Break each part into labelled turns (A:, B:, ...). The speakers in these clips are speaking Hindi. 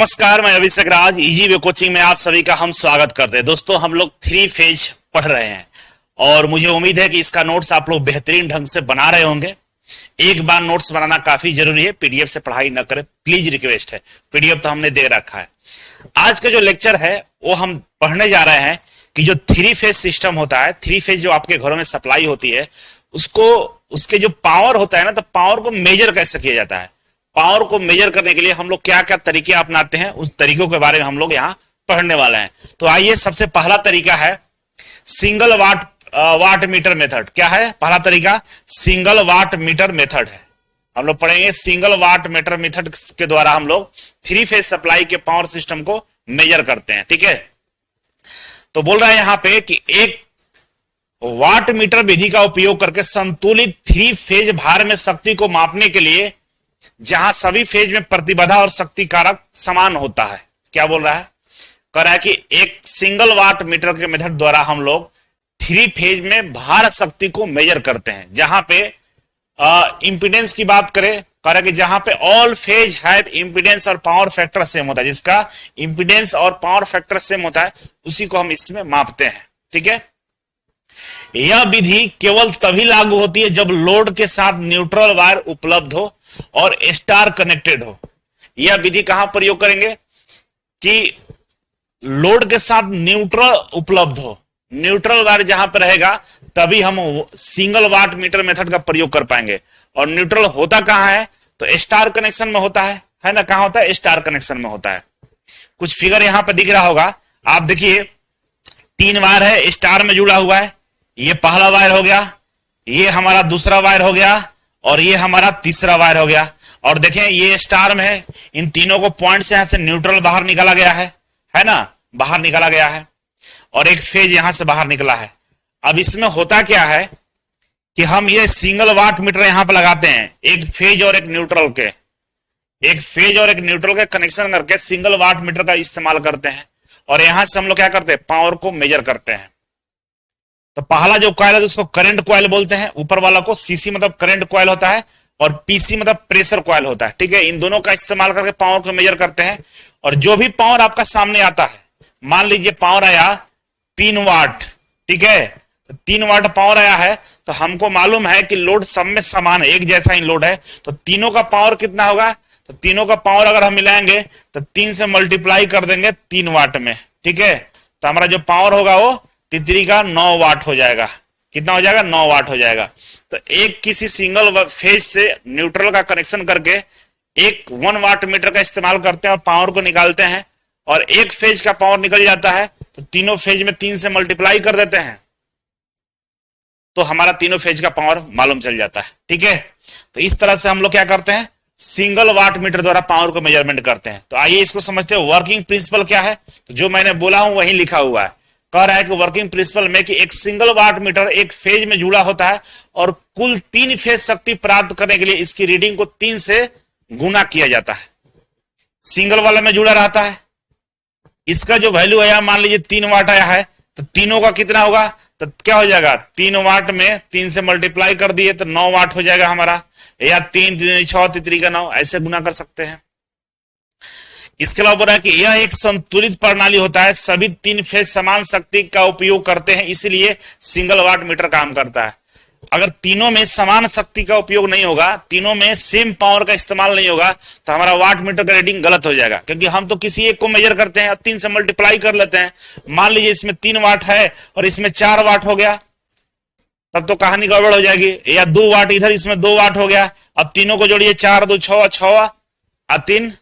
A: नमस्कार, मैं अभिषेक राज। इजी वे कोचिंग में आप सभी का हम स्वागत करते हैं। दोस्तों, हम लोग 3 फेज पढ़ रहे हैं और मुझे उम्मीद है कि इसका नोट्स आप लोग बेहतरीन ढंग से बना रहे होंगे। एक बार नोट्स बनाना काफी जरूरी है, पीडीएफ से पढ़ाई न करें, प्लीज रिक्वेस्ट है। पीडीएफ तो हमने दे रखा है। आज का जो लेक्चर है वो हम पढ़ने जा रहे हैं कि जो 3 फेज सिस्टम होता है, 3 फेज जो आपके घरों में सप्लाई होती है, उसके जो पावर होता है ना, तो पावर को मेजर कैसे किया जाता है, पावर को मेजर करने के लिए हम लोग क्या क्या तरीके अपनाते हैं, उस तरीकों के बारे में हम लोग यहाँ पढ़ने वाले हैं। तो आइए, सबसे पहला तरीका है सिंगल वाट मीटर मेथड। क्या है पहला तरीका? सिंगल वाट मीटर मेथड है। हम लोग पढ़ेंगे सिंगल वाट मीटर मेथड के द्वारा हम लोग 3 फेज सप्लाई के पावर सिस्टम को मेजर करते हैं। ठीक है, तो बोल रहा है यहां पे कि एक वाट मीटर विधि का उपयोग करके संतुलित 3 फेज भार में शक्ति को मापने के लिए जहां सभी फेज में प्रतिबाधा और शक्ति कारक समान होता है। क्या बोल रहा है? कह रहा है कि एक सिंगल वाट मीटर के मेथड द्वारा हम लोग 3 फेज में भार शक्ति को मेजर करते हैं। जहां पे इंपीडेंस की बात करें, कह रहा है कि जहां पे ऑल फेज हैव इंपीडेंस और पावर फैक्टर सेम होता है, जिसका इंपीडेंस और पावर फैक्टर सेम होता है, उसी को हम इसमें मापते हैं। ठीक है, यह विधि केवल तभी लागू होती है जब लोड के साथ न्यूट्रल वायर उपलब्ध हो और स्टार कनेक्टेड हो। यह विधि कहां प्रयोग करेंगे? कि लोड के साथ न्यूट्रल उपलब्ध हो, न्यूट्रल वायर जहां पर रहेगा तभी हम सिंगल वाट मीटर मेथड का प्रयोग कर पाएंगे। और न्यूट्रल होता कहां है? तो स्टार कनेक्शन में होता है ना? कहां होता है? स्टार कनेक्शन में होता है। कुछ फिगर यहां पर दिख रहा होगा, आप देखिए 3 वायर है, स्टार में जुड़ा हुआ है। ये पहला वायर हो गया, ये हमारा दूसरा वायर हो गया, और ये हमारा तीसरा वायर हो गया। और देखें ये स्टार में है, इन तीनों को पॉइंट से यहां से न्यूट्रल बाहर निकाला गया है ना? बाहर निकाला गया है, और एक फेज यहां से बाहर निकला है। अब इसमें होता क्या है कि हम ये सिंगल वाट मीटर यहां पर लगाते हैं, एक फेज और एक न्यूट्रल के कनेक्शन करके सिंगल वाट मीटर का इस्तेमाल करते हैं। और यहां से हम लोग क्या करते हैं? पावर को मेजर करते हैं। तो पहला जो कॉइल है उसको करंट कॉइल बोलते हैं, ऊपर वाला को सीसी मतलब करंट कॉइल होता है, और पीसी मतलब प्रेशर कॉइल होता है। ठीक है, इन दोनों का इस्तेमाल करके पावर को मेजर करते हैं। और जो भी पावर आपका सामने आता है, मान लीजिए पावर आया 3 वाट, ठीक है, 3 वाट पावर आया है, तो हमको मालूम है कि लोड सब में समान है, एक जैसा ही लोड है, तो तीनों का पावर कितना होगा? तो तीनों का पावर अगर हम मिलाएंगे तो 3 से मल्टीप्लाई कर देंगे 3 वाट में। ठीक है, तो हमारा जो पावर होगा वो तितली का 9 वाट हो जाएगा। कितना हो जाएगा? 9 वाट हो जाएगा। तो एक किसी सिंगल फेज से न्यूट्रल का कनेक्शन करके एक 1 वाट मीटर का इस्तेमाल करते हैं और पावर को निकालते हैं, और एक फेज का पावर निकल जाता है तो तीनों फेज में 3 से मल्टीप्लाई कर देते हैं, तो हमारा तीनों फेज का पावर मालूम चल जाता है। ठीक है, तो इस तरह से हम लोग क्या करते हैं? सिंगल वाट मीटर द्वारा पावर को मेजरमेंट करते हैं। तो आइए इसको समझते हैं। वर्किंग प्रिंसिपल क्या है? तो जो मैंने बोला हूं वही लिखा हुआ है। कह रहा है कि वर्किंग प्रिंसिपल में कि एक सिंगल वाट मीटर एक फेज में जुड़ा होता है और कुल 3 फेज शक्ति प्राप्त करने के लिए इसकी रीडिंग को 3 से गुना किया जाता है। सिंगल वाला में जुड़ा रहता है, इसका जो वैल्यू आया मान लीजिए 3 वाट आया है, तो तीनों का कितना होगा? तो क्या हो जाएगा? 3 वाट में 3 से मल्टीप्लाई कर दिए तो 9 वाट हो जाएगा हमारा, या 3 3 6 3 का 9, ऐसे गुना कर सकते हैं। इसके अलावा बोल रहा है कि यह एक संतुलित प्रणाली होता है, सभी 3 फेज समान शक्ति का उपयोग करते हैं, इसलिए सिंगल वाट मीटर काम करता है। अगर तीनों में समान शक्ति का उपयोग नहीं होगा, तीनों में सेम पावर का इस्तेमाल नहीं होगा, तो हमारा वाट मीटर का रीडिंग गलत हो जाएगा, क्योंकि हम तो किसी एक को मेजर करते हैं और 3 से मल्टीप्लाई कर लेते हैं। मान लीजिए इसमें 3 वाट है और इसमें 4 वाट हो गया, तब तो कहानी गड़बड़ हो जाएगी। या 2 वाट इधर, इसमें 2 वाट हो गया, अब तीनों को जोड़िए, 4 2 6 6 और 3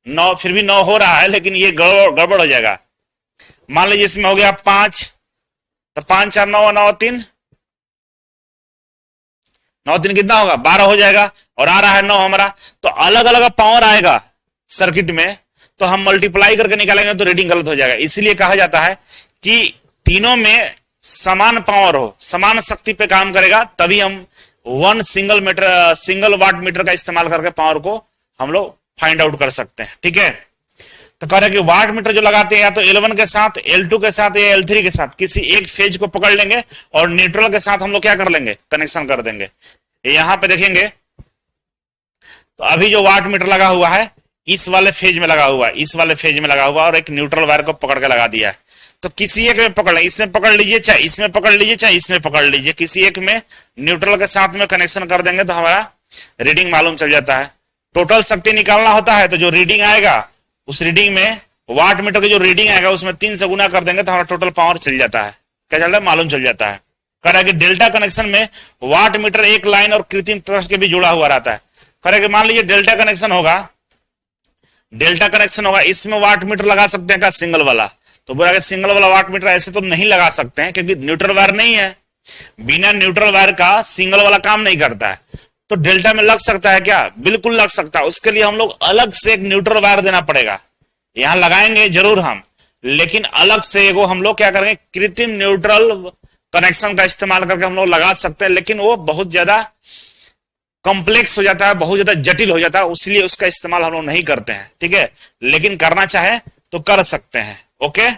A: 9, फिर भी 9 हो रहा है, लेकिन ये गड़बड़ हो जाएगा। मान लीजिए इसमें हो गया 5, तो 5 4 9 9 3 9 3 कितना होगा? 12 हो जाएगा, और आ रहा है 9 हमारा। तो अलग अलग पावर आएगा सर्किट में, तो हम मल्टीप्लाई करके निकालेंगे तो रीडिंग गलत हो जाएगा। इसलिए कहा जाता है कि तीनों में समान पावर हो, समान शक्ति पे काम करेगा, तभी हम सिंगल वाट मीटर का इस्तेमाल करके पावर को हम लोग फाइंड आउट कर सकते हैं। ठीक है, तो कह रहे कि वाट मीटर जो लगाते हैं या तो L1 के साथ, L2 के साथ या L3 के साथ, किसी एक फेज को पकड़ लेंगे और न्यूट्रल के साथ हम लोग क्या कर लेंगे? कनेक्शन कर देंगे। यहां पे देखेंगे तो अभी जो वाट मीटर लगा हुआ है इस वाले फेज में लगा हुआ है, इस वाले फेज में लगा हुआ, और एक न्यूट्रल वायर को पकड़ के लगा दिया है। तो किसी एक में पकड़ लें, इसमें पकड़ लीजिए, चाहे इसमें पकड़ लीजिए, चाहे इसमें पकड़ लीजिए, किसी एक में न्यूट्रल के साथ में कनेक्शन कर देंगे तो हमारा रीडिंग मालूम चल जाता है। टोटल शक्ति निकालना होता है तो जो रीडिंग आएगा उस रीडिंग में वाट मीटर की जो रीडिंग आएगा उसमें 3 से गुना कर देंगे तो हमारा टोटल पावर चल जाता है। क्या चल रहा है? मालूम चल जाता है। कह रहा है कि डेल्टा कनेक्शन में वाट मीटर एक लाइन और कृत्रिम ट्रस्ट के भी जुड़ा हुआ रहता है। कह रहा है कि मान लीजिए डेल्टा कनेक्शन होगा, डेल्टा कनेक्शन होगा, इसमें वाट मीटर लगा सकते हैं क्या? सिंगल वाला। तो बोला कि सिंगल वाला वाट मीटर ऐसे तो नहीं लगा सकते हैं क्योंकि न्यूट्रल वायर नहीं है, बिना न्यूट्रल वायर का सिंगल वाला काम नहीं करता है। तो डेल्टा में लग सकता है क्या? बिल्कुल लग सकता है। उसके लिए हम लोग अलग से एक न्यूट्रल वायर देना पड़ेगा। यहां लगाएंगे जरूर हम, लेकिन अलग से एगो हम लोग क्या करेंगे, कृत्रिम न्यूट्रल कनेक्शन का इस्तेमाल करके हम लोग लगा सकते हैं, लेकिन वो बहुत ज्यादा कॉम्प्लेक्स हो जाता है, बहुत ज्यादा जटिल हो जाता है, इसलिए उसका इस्तेमाल हम लोग नहीं करते हैं। ठीक है, लेकिन करना चाहे तो कर सकते हैं। ओके,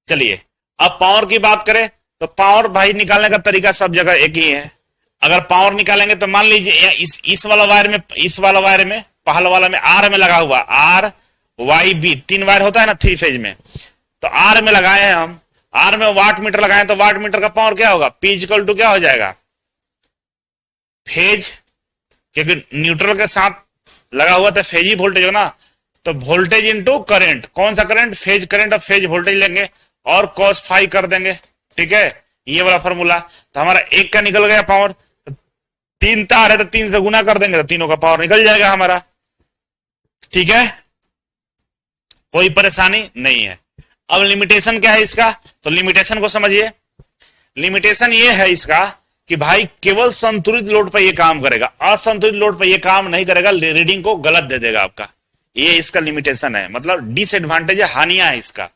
A: चलिए अब पावर की बात करें तो पावर भाई निकालने का तरीका सब जगह एक ही है। अगर पावर निकालेंगे तो मान लीजिए इस वाला वायर में, इस वाला वायर में, पहला वाला में आर में लगा हुआ, आर वाई बी 3 वायर होता है ना 3 फेज में, तो आर में लगाए हैं हम, आर में वाट मीटर लगाए तो वाट मीटर का पावर क्या होगा? P इक्वल टू क्या हो जाएगा? फेज, क्योंकि न्यूट्रल के साथ लगा हुआ था फेज ही वोल्टेज हो ना, तो वोल्टेज इंटू करंट, कौन सा करंट? फेज करंट, और फेज वोल्टेज लेंगे और cos फाई कर देंगे। ठीक है, ये वाला फॉर्मूला। तो हमारा एक का निकल गया पावर, 3 तार है तो 3 से गुना कर देंगे तो तीनों का पावर निकल जाएगा हमारा। ठीक है, कोई परेशानी नहीं है। अब लिमिटेशन क्या है इसका? तो लिमिटेशन को समझिए। लिमिटेशन ये है इसका कि भाई केवल संतुलित लोड पर ये काम करेगा, असंतुलित लोड पर ये काम नहीं करेगा, रीडिंग को गलत दे देगा आपका। ये इसका लिमिटेशन है, मतलब डिसएडवांटेज है, हानियां है इसका।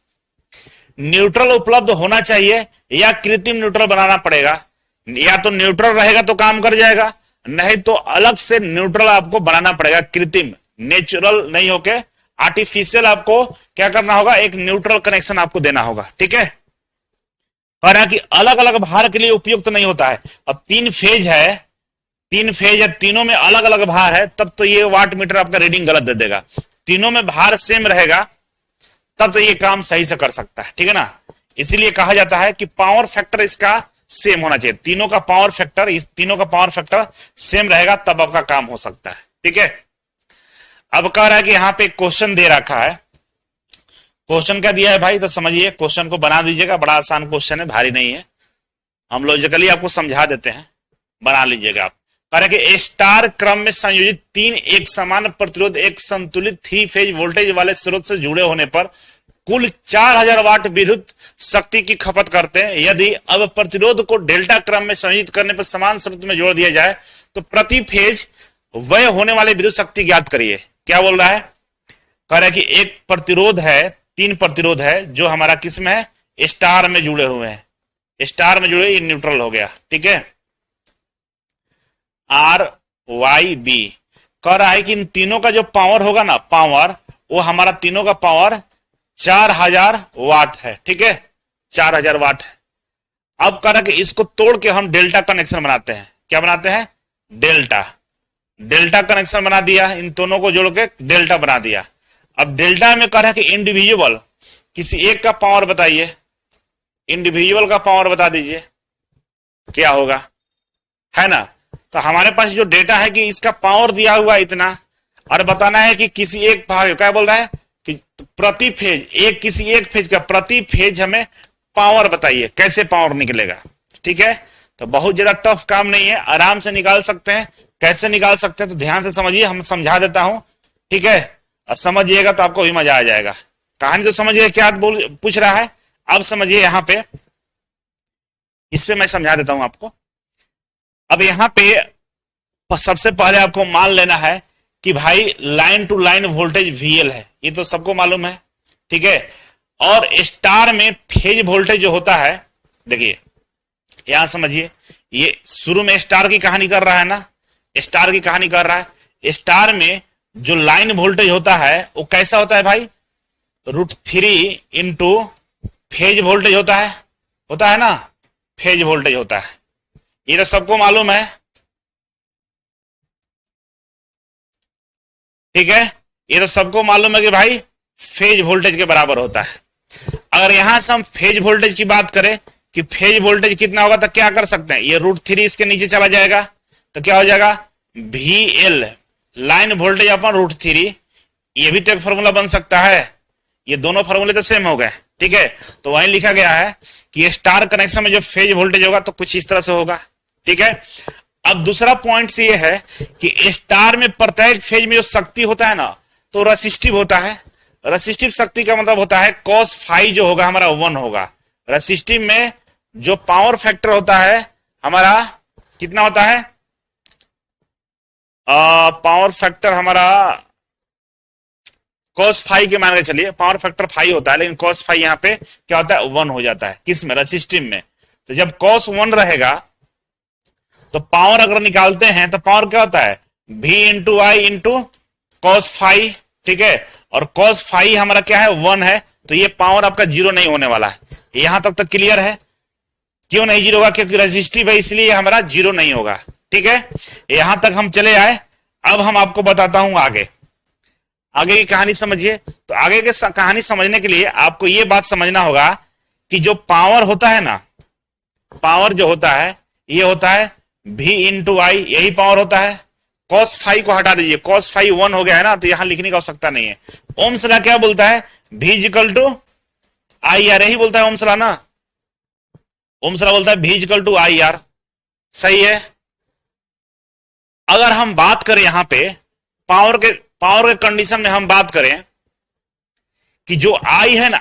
A: न्यूट्रल उपलब्ध होना चाहिए या कृत्रिम न्यूट्रल बनाना पड़ेगा। या तो न्यूट्रल रहेगा तो काम कर जाएगा, नहीं तो अलग से न्यूट्रल आपको बनाना पड़ेगा, कृत्रिम, नेचुरल नहीं होके आर्टिफिशियल आपको क्या करना होगा, एक न्यूट्रल कनेक्शन आपको देना होगा। ठीक है, और कि अलग अलग भार के लिए उपयुक्त नहीं होता है। अब 3 फेज है, 3 फेज है, तीनों में अलग अलग भार है, तब तो ये वाट मीटर आपका रीडिंग गलत दे देगा। तीनों में भार सेम रहेगा तब तो ये काम सही से कर सकता है। ठीक है ना, इसीलिए कहा जाता है कि पावर फैक्टर इसका सेम होना चाहिए। तीनों का पावर फैक्टर सेम रहेगा तब आपका काम हो सकता है। ठीक है, अब कह रहा है कि यहां पे क्वेश्चन दे रखा है। क्वेश्चन क्या दिया है भाई? तो समझिए, क्वेश्चन को बना दीजिएगा, बड़ा आसान क्वेश्चन है, भारी नहीं है, हम लॉजिकली आपको समझा देते हैं, बना लीजिएगा आप। कह रहा है कि स्टार क्रम में संयोजित 3 एक समान प्रतिरोध एक संतुलित 3 फेज वोल्टेज वाले स्रोत से जुड़े होने पर कुल 4000 वाट विद्युत शक्ति की खपत करते हैं। यदि अब प्रतिरोध को डेल्टा क्रम में संयोजित करने पर समान स्रोत में जोड़ दिया जाए तो प्रति फेज व्यय होने वाली विद्युत शक्ति ज्ञात करिए। क्या बोल रहा है? कह रहा है कि एक प्रतिरोध है, 3 प्रतिरोध है जो हमारा किस में है? स्टार में जुड़े हुए हैं। स्टार में जुड़े, ये न्यूट्रल हो गया। ठीक है, आर वाई बी। कह रहा है कि इन तीनों का जो पावर होगा ना, पावर, वो हमारा तीनों का पावर 4000 वाट है। ठीक है, 4000 वाट है। अब कह रहा है कि इसको तोड़ के हम डेल्टा कनेक्शन बनाते हैं। क्या बनाते हैं? डेल्टा कनेक्शन बना दिया, इन दोनों को जोड़ के डेल्टा बना दिया। अब डेल्टा में कह रहा है कि इंडिविजुअल किसी एक का पावर बताइए, इंडिविजुअल का पावर बता दीजिए, क्या होगा, है ना। तो हमारे पास जो डेटा है कि इसका पावर दिया हुआ इतना, और बताना है कि किसी एक भाग, क्या बोल रहा है कि प्रति फेज, एक किसी एक फेज का प्रति फेज हमें पावर बताइए, कैसे पावर निकलेगा। ठीक है, तो बहुत ज्यादा टफ काम नहीं है, आराम से निकाल सकते हैं। कैसे निकाल सकते हैं तो ध्यान से समझिए, हम समझा देता हूं। ठीक है, और समझिएगा तो आपको भी मजा आ जाएगा। कहानी तो समझिए क्या पूछ रहा है, अब समझिए। यहां पे इस पे मैं समझा देता हूं आपको। अब यहां पे सबसे पहले आपको मान लेना है कि भाई line to line voltage VL है, ये तो सबको मालूम है। ठीक है, और स्टार में फेज वोल्टेज जो होता है, देखिए यहां समझिए, ये शुरू में स्टार की कहानी कर रहा है ना, स्टार की कहानी कर रहा है। स्टार में जो लाइन वोल्टेज होता है वो कैसा होता है भाई? √3 इंटू फेज वोल्टेज होता है ना, फेज वोल्टेज होता है, ये तो सबको मालूम है। ठीक है, ये तो सबको मालूम है कि भाई फेज वोल्टेज के बराबर होता है। अगर यहां से हम फेज वोल्टेज की बात करें कि फेज वोल्टेज कितना होगा, तो क्या कर सकते हैं, ये √3 इसके नीचे चला जाएगा, तो क्या हो जाएगा VL लाइन वोल्टेज अपन √3। ये भी तो एक फॉर्मूला बन सकता है, ये दोनों फॉर्मूले तो सेम हो गए, ठीक है। तो वहीं लिखा गया है कि स्टार कनेक्शन में जो फेज वोल्टेज होगा तो कुछ इस तरह से होगा, ठीक है। अब दूसरा पॉइंट ये है कि स्टार में प्रत्येक फेज में जो शक्ति होता है ना, तो रेसिस्टिव होता है। रेसिस्टिव शक्ति का मतलब होता है cos फाई जो होगा हमारा 1 होगा। रेसिस्टिव में जो पावर फैक्टर होता है हमारा कितना होता है, पावर फैक्टर हमारा cos फाई के मान के चलिए, पावर फैक्टर फाई होता है, लेकिन cos फाई यहां पे क्या होता है 1 हो जाता है, किस में, रेसिस्टिव में। तो जब cos 1 रहेगा तो पावर अगर निकालते हैं तो पावर क्या होता है V इंटू आई इंटू cos फाई, ठीक है। और cos फाई हमारा क्या है 1 है, तो ये पावर आपका जीरो नहीं होने वाला है। यहां तक क्लियर है, क्यों नहीं जीरो होगा, क्योंकि रेजिस्टिव है इसलिए हमारा जीरो नहीं होगा, ठीक है। यहां तक हम चले आए। अब हम आपको बताता हूं आगे की कहानी समझिए। तो आगे के कहानी समझने के लिए आपको यह बात समझना होगा कि जो पावर होता है ना, पावर जो होता है ये होता है V इंटू आई, यही पावर होता है। cos फाई को हटा दीजिए, cos फाई 1 हो गया है ना, तो यहां लिखने की आवश्यकता नहीं है। ओम्स लॉ क्या बोलता है, V equal to I R, यही बोलता है ओम्स लॉ ना। ओम्स लॉ बोलता है V equal to I R, सही है। अगर हम बात करें यहां पे पावर के कंडीशन में हम बात करें कि जो आई है ना,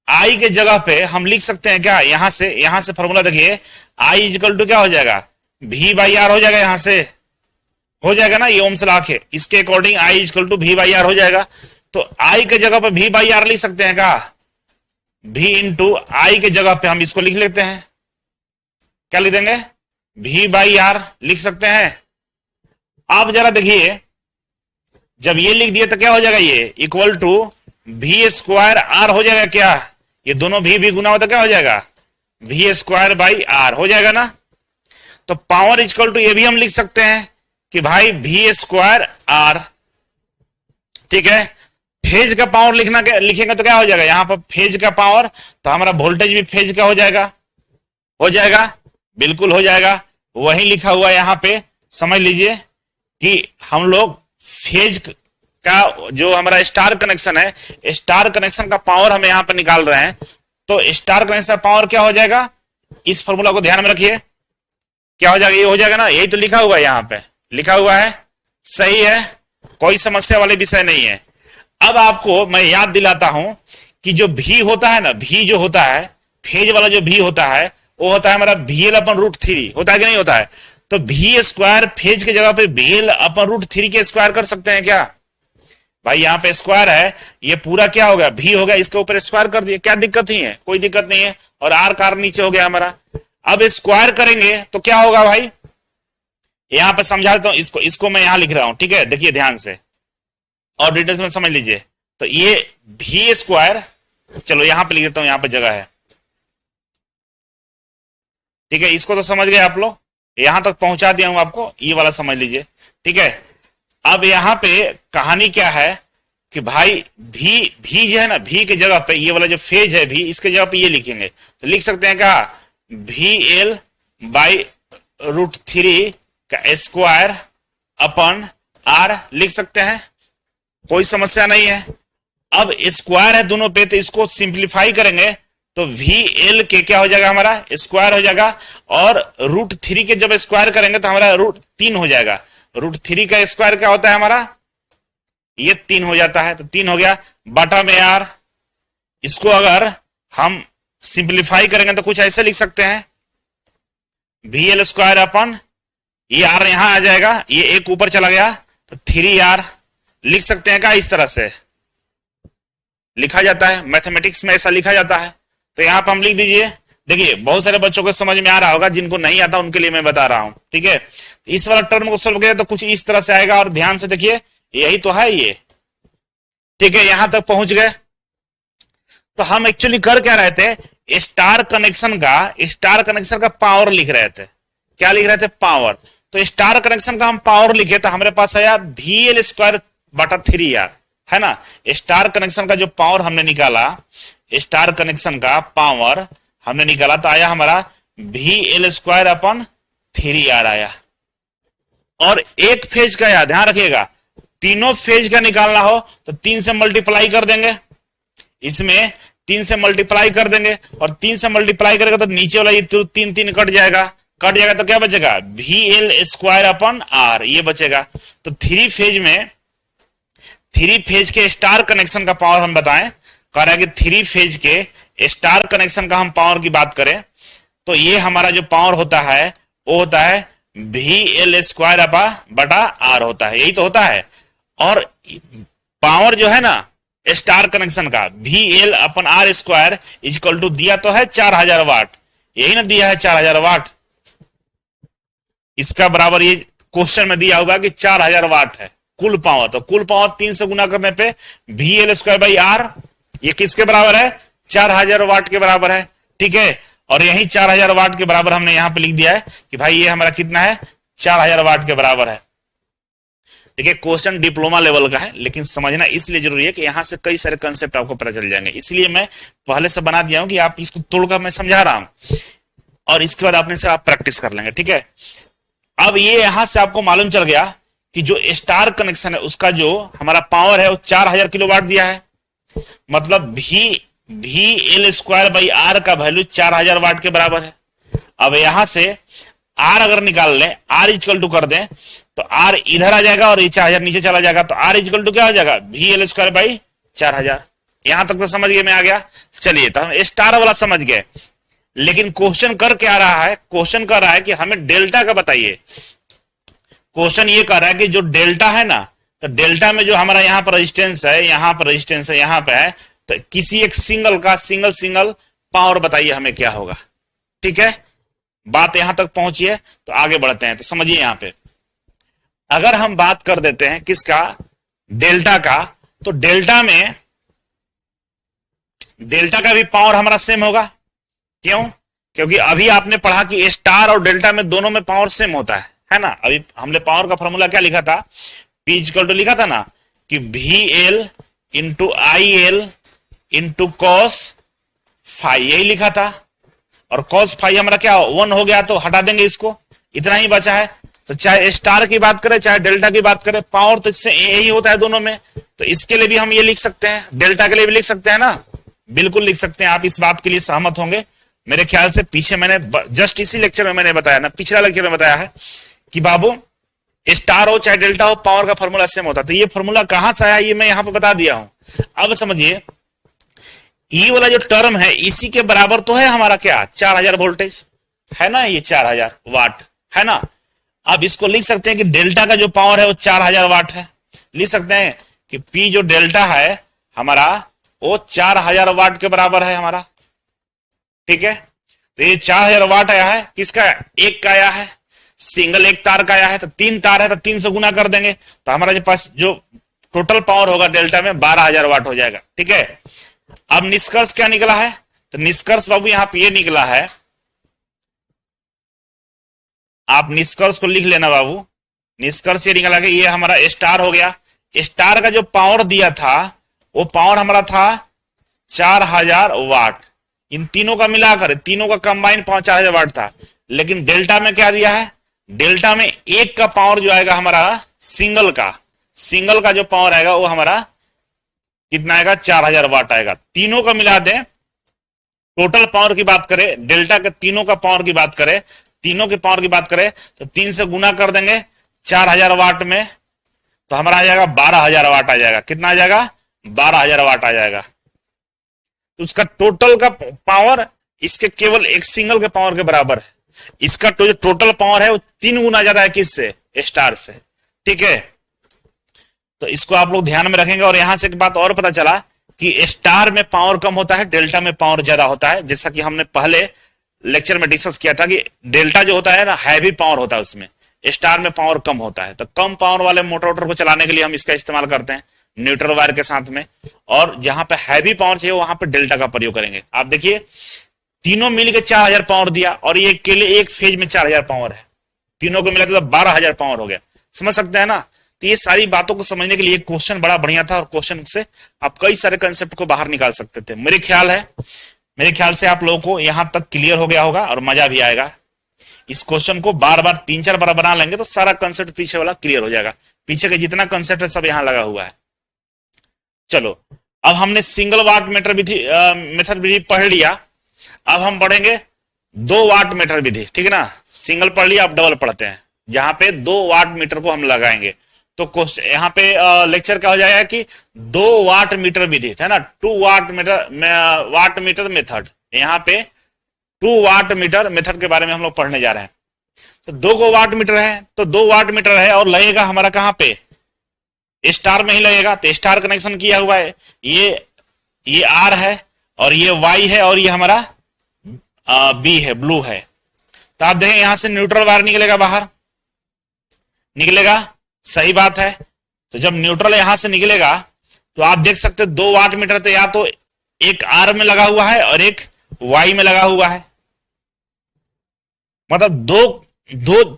A: आई के जगह पे हम लिख सकते हैं क्या, यहां से फॉर्मूला देखिए, आई इक्वल टू क्या हो जाएगा V बाई आर हो जाएगा, यहां से हो जाएगा ना, ये ओम्स लॉ है, इसके according I equal to V by R हो जाएगा। तो आई के जगह पे V बाई आर लिख सकते हैं क्या, V इंटू आई के जगह पे हम इसको लिख लेते हैं, क्या लिख देंगे V बाई आर लिख सकते हैं। आप जरा देखिए, जब ये लिख दिए तो क्या हो जाएगा, ये equal to V square R हो जाएगा क्या, ये दोनों भी गुना हो तो क्या हो जाएगा V स्क्वायर बाई आर हो जाएगा ना। तो पावर इक्वल टू ये भी हम लिख सकते हैं कि भाई V स्क्वायर आर, ठीक है। फेज का पावर लिखेंगे तो क्या हो जाएगा, यहां पर फेज का पावर, तो हमारा वोल्टेज भी फेज का हो जाएगा, बिल्कुल हो जाएगा। वही लिखा हुआ यहां पे समझ लीजिए कि हम लोग फेज का जो हमारा स्टार कनेक्शन है, स्टार कनेक्शन का पावर हम यहां पर निकाल रहे हैं। तो स्टार कनेक्शन पावर क्या हो जाएगा, इस फॉर्मूला को ध्यान में रखिए, क्या हो जाएगा, ये हो जाएगा ना, यही तो लिखा हुआ है, यहां पे लिखा हुआ है, सही है, कोई समस्या वाले विषय नहीं है। अब आपको मैं याद दिलाता हूं कि जो V होता है ना, V जो होता है फेज वाला जो V होता है वो होता है हमारा VL अपन √3, होता है कि नहीं होता है। तो V स्क्वायर फेज की जगह पे VL अपन √3 के स्क्वायर कर सकते हैं क्या, भाई यहां पे स्क्वायर है, ये पूरा क्या हो गया V हो गया, इसके ऊपर स्क्वायर कर दिए, क्या दिक्कत नहीं है, कोई दिक्कत नहीं है। और R कार नीचे हो गया हमारा। अब स्क्वायर करेंगे तो क्या होगा भाई, यहां पे समझा देता हूं, इसको मैं यहां लिख रहा हूं, ठीक है, देखिए ध्यान से और डिटेल्स में समझ लीजिए। तो ये V स्क्वायर, चलो यहां पे लिख देता हूं, यहां पे जगह है, ठीक है, इसको तो समझ गए आप लोग, यहां तक पहुंचा दिया हूं आपको, ये वाला समझ लीजिए, ठीक है। अब यहां पे कहानी क्या है कि भाई V जो है ना, V के जगह पे ये वाला जो फेज है V, इसके जगह पे ये लिखेंगे, तो लिख सकते हैं क्या VL बाई √3 का स्क्वायर अपन R लिख सकते हैं, कोई समस्या नहीं है। अब स्क्वायर है दोनों पे, तो इसको सिंप्लीफाई करेंगे तो VL के क्या हो जाएगा, हमारा स्क्वायर हो जाएगा, और √3 के जब स्क्वायर करेंगे तो हमारा √3 हो जाएगा। √3 का स्क्वायर क्या होता है हमारा, ये 3 हो जाता है, तो 3 हो गया बटा में R। इसको अगर हम सिंप्लीफाई करेंगे तो कुछ ऐसे लिख सकते हैं VL स्क्वायर अपन, ये R यहां आ जाएगा, ये एक ऊपर चला गया तो 3R लिख सकते हैं क्या, इस तरह से लिखा जाता है, मैथमेटिक्स में ऐसा लिखा जाता है। तो यहां पर हम लिख दीजिए, देखिए बहुत सारे बच्चों को समझ में आ रहा होगा, जिनको नहीं आता उनके लिए मैं बता रहा हूं, ठीक है। इस वाला टर्म को सोल्व करें तो कुछ इस तरह से आएगा, और ध्यान से देखिए यही तो है ये, ठीक है, यहां तक पहुंच गए। तो हम एक्चुअली कर क्या रहे थे, स्टार कनेक्शन का पावर लिख रहे थे, क्या लिख रहे थे, पावर। तो स्टार कनेक्शन का हम पावर लिखे तो हमारे पास आया VL स्क्वायर बटा 3R, है ना। स्टार कनेक्शन का जो पावर हमने निकाला, स्टार कनेक्शन का पावर हमने निकाला तो आया हमारा VL²/3R आया। और एक फेज का यार ध्यान रखिएगा, तीनों फेज का निकालना हो तो 3 से मल्टीप्लाई कर देंगे, इसमें 3 से मल्टीप्लाई कर देंगे और 3 से मल्टीप्लाई करेगा तो नीचे वाला ये 3 कट जाएगा, तो क्या बचेगा VL²/R ये बचेगा। तो थ्री फेज के स्टार कनेक्शन का पावर हम बताएं, कह रहा है कि थ्री फेज के स्टार कनेक्शन का हम पावर की बात करें तो ये हमारा जो पावर होता है वो होता है VL²/R होता है, यही तो होता है। और पावर जो है ना स्टार कनेक्शन का VL/R² दिया तो है 4000 वाट, यही ना दिया है 4000 वाट, इसका बराबर ये क्वेश्चन में दिया होगा कि 4000 वाट है कुल पावर। तो कुल पावर 3 से गुना करने पे VL²/R ये किसके बराबर है, 4000 वाट के बराबर है, ठीक है। और यही 4000 वाट के बराबर हमने यहां पे लिख दिया है कि भाई ये हमारा कितना है, 4000 वाट के बराबर है। देखिए क्वेश्चन डिप्लोमा लेवल का है, लेकिन समझना इसलिए जरूरी है कि यहां से कई सारे कंसेप्ट आपको पता चल जाएंगे, इसलिए मैं पहले से बना दिया हूं कि आप इसको तोड़कर मैं समझा रहा हूं और इसके बाद अपने से आप प्रैक्टिस कर लेंगे, ठीक है। अब ये यहां से आपको मालूम चल गया कि जो स्टार कनेक्शन है उसका जो हमारा पावर है वो 4000 किलोवाट दिया है, मतलब VL²/R का वैल्यू 4000 वाट के बराबर है। अब यहां से R अगर निकाल लें, R इक्वल टू कर दें तो R इधर आ जाएगा और ये 4000 नीचे चला जाएगा, तो R इक्वल टू क्या हो जाएगा, VL²/4000। यहां तक तो समझ गए, मैं आ गया। चलिए तो हम स्टार वाला समझ गए, लेकिन क्वेश्चन कर क्या रहा है, क्वेश्चन कर रहा है कि हमें डेल्टा का बताइए। क्वेश्चन ये कर रहा है कि जो डेल्टा है ना, तो डेल्टा में जो हमारा यहाँ पर रेजिस्टेंस है, यहाँ पर रेजिस्टेंस है, यहाँ पे है, तो किसी एक सिंगल का सिंगल पावर बताइए हमें क्या होगा, ठीक है। बात यहां तक पहुंची है तो आगे बढ़ते हैं। तो समझिए यहां पे अगर हम बात कर देते हैं किसका, डेल्टा का, तो डेल्टा का भी पावर हमारा सेम होगा। क्यों, क्योंकि अभी आपने पढ़ा कि स्टार और डेल्टा में दोनों में पावर सेम होता है ना। अभी हमने पावर का फॉर्मूला क्या लिखा था, P इक्वल टू लिखा था ना कि VL into IL into cos phi, यही लिखा था। और cos फाई हमारा क्या 1 हो गया तो हटा देंगे इसको, इतना ही बचा है। तो चाहे स्टार की बात करें चाहे डेल्टा की बात करें, पावर तो इससे यही होता है दोनों में। तो इसके लिए भी हम ये लिख सकते हैं, डेल्टा के लिए भी लिख सकते हैं ना, बिल्कुल लिख सकते हैं। आप इस बात के लिए सहमत होंगे, मेरे ख्याल से पीछे मैंने जस्ट इसी लेक्चर में मैंने बताया ना, पिछला लेक्चर में बताया है कि बाबू स्टार हो चाहे डेल्टा हो पावर का फॉर्मूला सेम होता है। तो ये फॉर्मूला कहां से आया ये मैं यहां पे बता दिया हूं। अब समझिए ये वाला जो टर्म है इसी के बराबर तो है हमारा क्या, 4000 वोल्टेज है ना, ये 4000 वाट है ना। अब इसको लिख सकते हैं कि डेल्टा का जो पावर है वो 4000 वाट है। लिख सकते हैं कि P जो डेल्टा है हमारा वो 4000 वाट के बराबर है हमारा, ठीक है। तो ये 4000 वाट आया है, किसका, एक का आया है, सिंगल एक तार का आया है। तो 3 तार है तो 3 से गुना कर देंगे तो हमारा पास जो टोटल पावर होगा डेल्टा में 12000 वाट हो जाएगा, ठीक है। अब निष्कर्ष क्या निकला है, तो निष्कर्ष बाबू यहां पे ये निकला है, आप निष्कर्ष को लिख लेना बाबू। निष्कर्ष ये निकला कि ये हमारा स्टार हो गया। स्टार का जो पावर दिया था वो पावर हमारा था 4000 वाट, इन तीनों का मिलाकर तीनों का कंबाइन 5000 वाट था। लेकिन डेल्टा में क्या दिया है, डेल्टा में एक का पावर जो आएगा हमारा सिंगल का जो पावर आएगा वो हमारा कितना आएगा, 4000 वाट आएगा। तीनों का मिला दें, टोटल पावर की बात करें, डेल्टा के तीनों का पावर की बात करें, तीनों के पावर की बात करें तो 3 से गुना कर देंगे 4000 वाट में तो हमारा आ जाएगा 12000 वाट आ जाएगा। कितना आ जाएगा, 12000 वाट आ जाएगा। तो उसका टोटल का पावर इसके केवल एक सिंगल के पावर के बराबर है। इसका जो टोटल पावर है वो 3 गुना ज्यादा है किससे, स्टार से, ठीक है। तो इसको आप लोग ध्यान में रखेंगे। और यहां से एक बात और पता चला कि स्टार में पावर कम होता है, डेल्टा में पावर ज्यादा होता है। जैसा कि हमने पहले लेक्चर में डिस्कस किया था कि डेल्टा जो होता है ना हैवी पावर होता है, उसमें स्टार में पावर कम होता है। तो कम पावर वाले मोटर को चलाने के लिए हम इसका इस्तेमाल करते हैं न्यूट्रल वायर के साथ में, और जहां पे हैवी पावर चाहिए वहां पे डेल्टा का प्रयोग करेंगे। आप देखिए तीनों मिलकर 4000 पावर दिया और ये के लिए एक फेज में 4000 पावर है, तीनों को मिला तो 12000 पावर हो गया। समझ सकते हैं ना। तो ये सारी बातों को समझने के लिए क्वेश्चन बड़ा बढ़िया था और क्वेश्चन से आप कई सारे कंसेप्ट को बाहर निकाल सकते थे। मेरे ख्याल से आप लोगों को यहां तक क्लियर हो गया होगा और मजा भी आएगा। इस क्वेश्चन को बार बार 3-4 बार बना लेंगे तो सारा कंसेप्ट पीछे वाला क्लियर हो जाएगा। पीछे का जितना कंसेप्ट है सब यहां लगा हुआ है। चलो, अब हमने सिंगल वाट मीटर विधि मेथड विधि पढ़ लिया। अब हम पढ़ेंगे 2 वाट मीटर विधि, ठीक है ना। सिंगल पढ़ लिया, अब डबल पढ़ते हैं, जहां पे 2 वाट मीटर को हम लगाएंगे। तो क्वेश्चन यहाँ पे लेक्चर क्या हो जाएगा कि 2 वाट मीटर विधि, है ना, 2 वाट मीटर मेथड। यहाँ पे 2 वाट मीटर मेथड के बारे में हम लोग पढ़ने जा रहे हैं। तो 2 वाट मीटर है, तो 2 वाट मीटर है और लगेगा हमारा कहां पे, स्टार में ही लगेगा। तो स्टार कनेक्शन किया हुआ है, ये आर है और ये वाई है और ये हमारा बी है, ब्लू है। तो आप देखें यहां से न्यूट्रल वायर निकलेगा, बाहर निकलेगा, सही बात है। तो जब न्यूट्रल यहां से निकलेगा तो आप देख सकते 2 वाट मीटर तो या तो एक आर में लगा हुआ है और एक वाई में लगा हुआ है। मतलब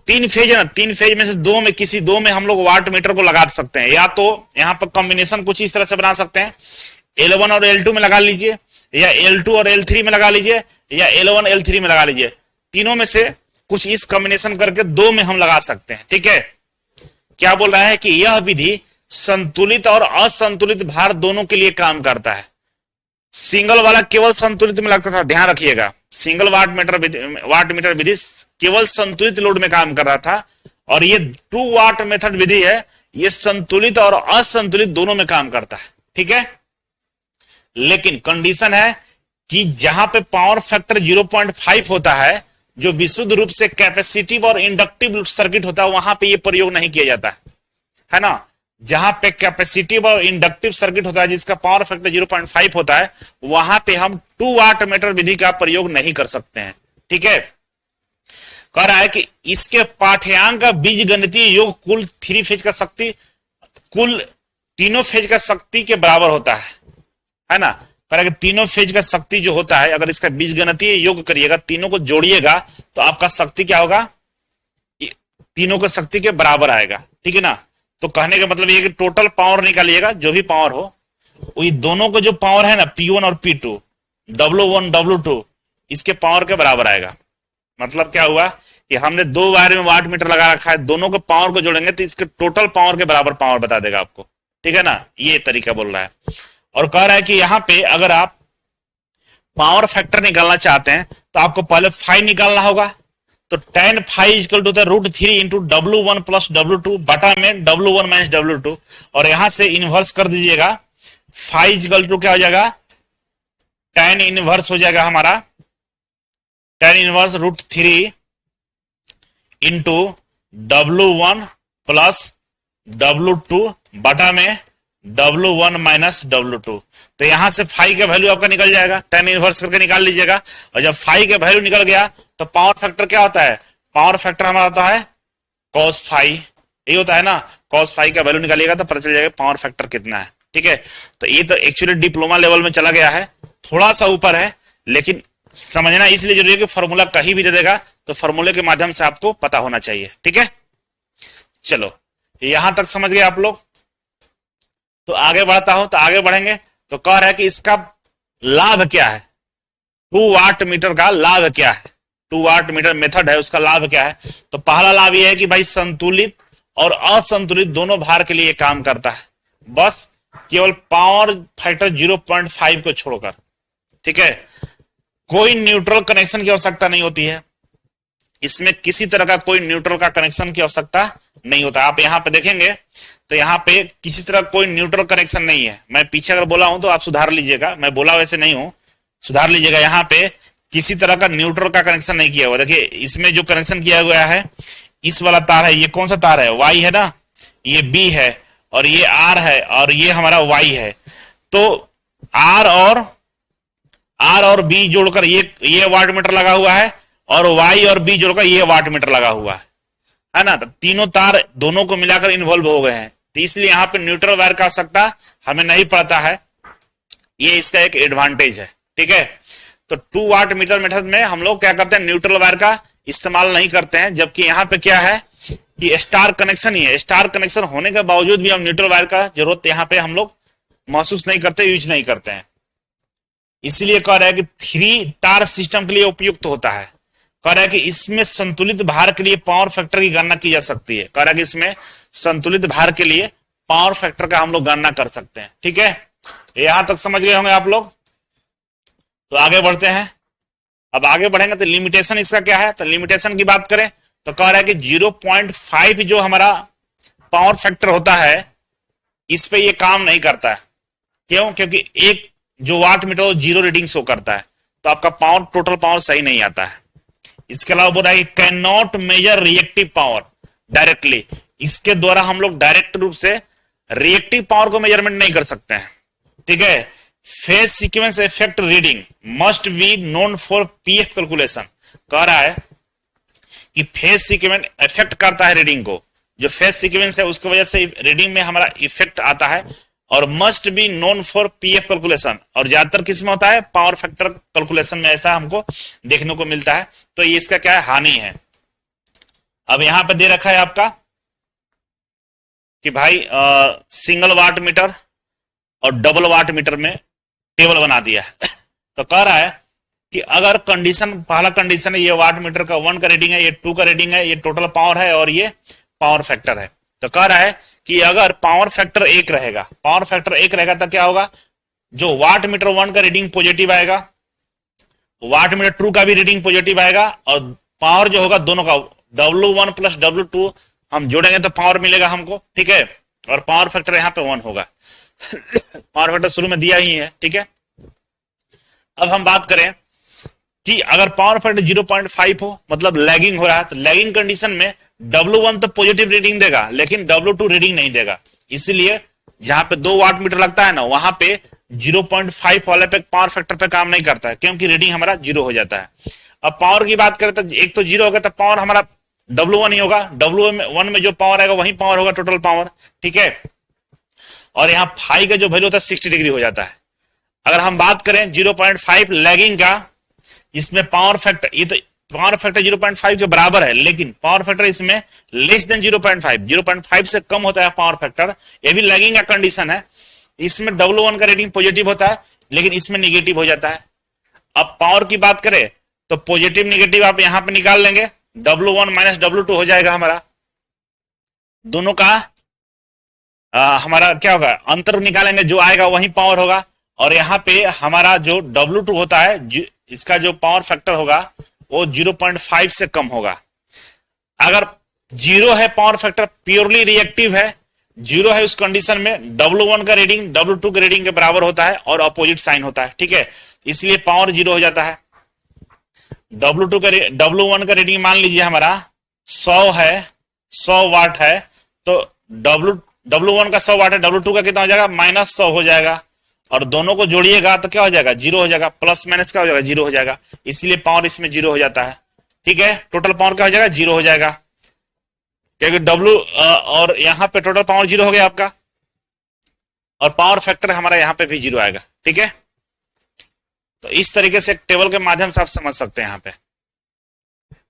A: 3 फेज है ना, 3 फेज में से 2 में किसी 2 में हम लोग वाट मीटर को लगा सकते हैं। या तो यहां पर कॉम्बिनेशन कुछ इस तरह से बना सकते हैं, L1 और L2 में लगा लीजिए, या L2 और L3 में लगा लीजिए, या L1 L3 में लगा लीजिए। तीनों में से कुछ इस कॉम्बिनेशन करके 2 में हम लगा सकते हैं, ठीक है। क्या बोल रहा है कि यह विधि संतुलित और असंतुलित भार दोनों के लिए काम करता है। सिंगल वाला केवल संतुलित में लगता था, ध्यान रखिएगा। सिंगल वाट मीटर विधि केवल संतुलित लोड में काम कर रहा था, और ये 2 वाट मेथड विधि है, ये संतुलित और असंतुलित दोनों में काम करता है, ठीक है। लेकिन कंडीशन है कि जहां पे पावर फैक्टर 0.5 होता है, जो विशुद्ध रूप से कैपेसिटिव और इंडक्टिव सर्किट होता है, वहां पे ये प्रयोग नहीं किया जाता है ना। जहां पे कैपेसिटिव और इंडक्टिव सर्किट होता है, जिसका पावर फैक्टर 0.5 होता है, वहां पे हम 2 वाट मीटर विधि का प्रयोग नहीं कर सकते हैं, ठीक है। कह रहा है कि इसके पाठ्यांक का बीजगणितीय योग कुल 3 फेज का शक्ति, कुल तीनों फेज का शक्ति के बराबर होता है ना। कह रहा है कि तीनों फेज का शक्ति जो होता है, अगर इसका बीजगणितीय योग करिएगा, तीनों को जोड़िएगा, तो आपका शक्ति क्या होगा, तीनों का शक्ति के बराबर आएगा, ठीक है ना। तो कहने का मतलब ये कि टोटल पावर निकालिएगा, जो भी पावर हो, वही दोनों को जो पावर है ना, P1 और P2, W1 W2, इसके पावर के बराबर आएगा। मतलब क्या हुआ कि हमने 2 वायर में वाट मीटर लगा रखा है, दोनों को पावर को जोड़ेंगे तो इसके टोटल पावर के बराबर पावर बता देगा आपको, ठीक है ना। ये तरीका बोल रहा है। और कह रहा है कि यहां पे अगर आप पावर फैक्टर निकालना चाहते हैं तो आपको पहले फाई निकालना होगा। तो tan फाई इक्वल टू होता है √3 इंटू W1 प्लस W2 बटा में W1 माइनस W2, और यहां से इनवर्स कर दीजिएगा। फाई इक्वल टू क्या हो जाएगा, tan इनवर्स हो जाएगा हमारा, tan inverse √3 into W1 plus W2 बटा में W1 माइनस W2। तो यहां से फाई का वैल्यू आपका निकल जाएगा, tan इनवर्स करके निकाल लीजिएगा। और जब फाई का वैल्यू निकल गया तो पावर फैक्टर क्या होता है, पावर फैक्टर हमारा होता है cos फाई, यही होता है ना। cos फाई का वैल्यू निकालिएगा तो पता चल जाएगा पावर फैक्टर कितना है, ठीक है। तो ये तो एक्चुअली डिप्लोमा लेवल में चला गया है, थोड़ा सा ऊपर है, लेकिन समझना इसलिए जरूरी है कि फॉर्मूला कहीं भी दे देगा तो फॉर्मूले के माध्यम से आपको पता होना चाहिए, ठीक है। चलो, यहां तक समझ गए आप लोग। तो आगे बढ़ता हूं, तो आगे बढ़ेंगे तो कह रहा है कि इसका लाभ क्या है, 2 वाट मीटर का लाभ क्या है, 2 वाट मीटर मेथड है, उसका लाभ क्या है। तो पहला लाभ यह है कि भाई संतुलित और असंतुलित दोनों भार के लिए काम करता है, बस केवल पावर फैक्टर 0.5 को छोड़कर, ठीक है। कोई न्यूट्रल कनेक्शन की आवश्यकता नहीं होती है इसमें, किसी तरह का कोई न्यूट्रल का कनेक्शन की आवश्यकता नहीं होता। आप यहां पे देखेंगे तो यहां पे किसी तरह कोई न्यूट्रल कनेक्शन नहीं है। मैं पीछे अगर बोला हूं तो आप सुधार लीजिएगा, मैं बोला वैसे नहीं हूं, सुधार लीजिएगा। यहां पे किसी तरह का न्यूट्रल का कनेक्शन नहीं किया हुआ। देखिए इसमें जो कनेक्शन किया गया है, इस वाला तार है, ये कौन सा तार है, वाई है ना, ये बी है, और ये आर है, और ये हमारा वाई है। तो आर और बी जोड़कर ये वाट मीटर लगा हुआ है, और वाई और बी जोड़कर ये वाट मीटर लगा हुआ है ना। तो तीनों तार दोनों को मिलाकर इन्वॉल्व हो गए हैं, तो इसलिए यहां पे न्यूट्रल वायर का आवश्यकता हमें नहीं पड़ता है, ये इसका एक एडवांटेज है, ठीक है। तो 2 वाट मीटर मेथड में हम लोग क्या करते हैं, न्यूट्रल वायर का इस्तेमाल नहीं करते हैं, जबकि यहां पे क्या है, कि स्टार कनेक्शन ही है। स्टार कनेक्शन होने के बावजूद भी हम न्यूट्रल वायर का जरूरत यहाँ पे हम लोग महसूस नहीं करते, यूज नहीं करते हैं। इसीलिए कह रहा है कि 3 तार सिस्टम के लिए उपयुक्त होता है। कह रहा है कि इसमें संतुलित भार के लिए पावर फैक्टर की गणना की जा सकती है। कह रहा है कि इसमें संतुलित भार के लिए पावर फैक्टर का हम लोग गणना कर सकते हैं। ठीक है, यहां तक समझ गए होंगे आप लोग। तो आगे बढ़ते हैं। अब आगे बढ़ेंगे तो लिमिटेशन इसका क्या है, तो लिमिटेशन की बात करें तो कह रहा है कि 0.5 जो हमारा पावर फैक्टर होता है इस पे ये काम नहीं करता है। क्यों? क्योंकि एक जो वाट मीटर वो 0 रीडिंग शो करता है, तो आपका पावर टोटल पावर सही नहीं आता है। इसके अलावा बोल रहा है can not measure reactive power directly. इसके द्वारा हम लोग डायरेक्ट रूप से रिएक्टिव पावर को मेजरमेंट नहीं कर सकते हैं। ठीक है, phase sequence effect reading must be known for PF calculation. कह रहा है कि फेज सीक्वेंस इफेक्ट करता है रीडिंग को, जो फेज सीक्वेंस है उसकी वजह से रीडिंग में हमारा इफेक्ट आता है, और must be known for PF calculation. और ज्यादातर किस में होता है, पावर फैक्टर कैलकुलेशन में ऐसा हमको देखने को मिलता है। तो ये इसका क्या है, हानि है। अब यहां पे दे रखा है आपका कि भाई सिंगल वाट मीटर और डबल वाट मीटर में टेबल बना दिया है। तो कह रहा है कि अगर कंडीशन, पहला कंडीशन है ये वाट मीटर का 1 का रीडिंग है, ये 2 का रीडिंग है, ये टोटल पावर है और ये पावर फैक्टर है। तो कह रहा है कि अगर पावर फैक्टर 1 रहेगा, पावर फैक्टर 1 रहेगा तो क्या होगा, जो वाट मीटर 1 का रीडिंग पॉजिटिव आएगा, वाट मीटर 2 का भी रीडिंग पॉजिटिव आएगा, और पावर जो होगा दोनों का W1 प्लस W2 हम जोड़ेंगे तो पावर मिलेगा हमको। ठीक है, और पावर फैक्टर यहाँ पे 1 होगा। पावर फैक्टर शुरू में दिया ही है। ठीक है, अब हम बात करें कि अगर पावर फैक्टर 0.5 हो, मतलब लैगिंग हो रहा है, तो लैगिंग कंडीशन में W1 तो पॉजिटिव रीडिंग देगा लेकिन W2 रीडिंग नहीं देगा। इसीलिए जहां पे 2 वाट मीटर लगता है ना, वहां पे 0.5 वाले पे पावर फैक्टर पे काम नहीं करता है, क्योंकि रीडिंग हमारा 0 हो जाता है। अब पावर की बात करें तो एक तो 0 होगा तो पावर हमारा W1 ही होगा, W1 में जो पावर आएगा वही पावर होगा टोटल पावर। ठीक है, और यहाँ फाई का जो वैल्यू होता है 60 डिग्री हो जाता है। अगर हम बात करें 0.5 लैगिंग का, इसमें पावर फैक्टर, ये तो पावर फैक्टर 0.5 के बराबर है, लेकिन पावर फैक्टर इसमें लेस देन 0.5 से कम होता है पावर फैक्टर। ये भी लैगिंग का कंडीशन है। इसमें W1 का रेटिंग पॉजिटिव होता है लेकिन इसमें निगेटिव हो जाता है। अब पावर की बात करें तो पॉजिटिव निगेटिव आप यहां पे निकाल लेंगे, W1 माइनस W2 हो जाएगा हमारा, दोनों का हमारा क्या होगा, अंतर निकालेंगे, जो आएगा वही पावर होगा। और यहाँ पे हमारा जो W2 होता है, इसका जो पावर फैक्टर होगा वो 0.5 से कम होगा। अगर 0 है पावर फैक्टर, प्योरली रिएक्टिव है, 0 है, उस कंडीशन में W1 का रीडिंग W2 के रीडिंग के बराबर होता है और अपोजिट साइन होता है। ठीक है, इसलिए पावर 0 हो जाता है। W1 का रीडिंग मान लीजिए हमारा 100 है, 100 वाट है, तो W1 का 100 वाट है, W2 का कितना हो जाएगा, -100 हो जाएगा, और दोनों को जोड़िएगा तो क्या हो जाएगा, 0 हो जाएगा, प्लस माइनस क्या हो जाएगा, 0 हो जाएगा। इसलिए पावर इसमें 0 हो जाता है। ठीक है, टोटल पावर क्या हो जाएगा, 0 हो जाएगा, क्योंकि W और यहाँ पे टोटल पावर 0 हो गया आपका, और पावर फैक्टर हमारा यहाँ पे भी 0 आएगा। ठीक है, तो इस तरीके से टेबल के माध्यम से आप समझ सकते हैं यहाँ पे।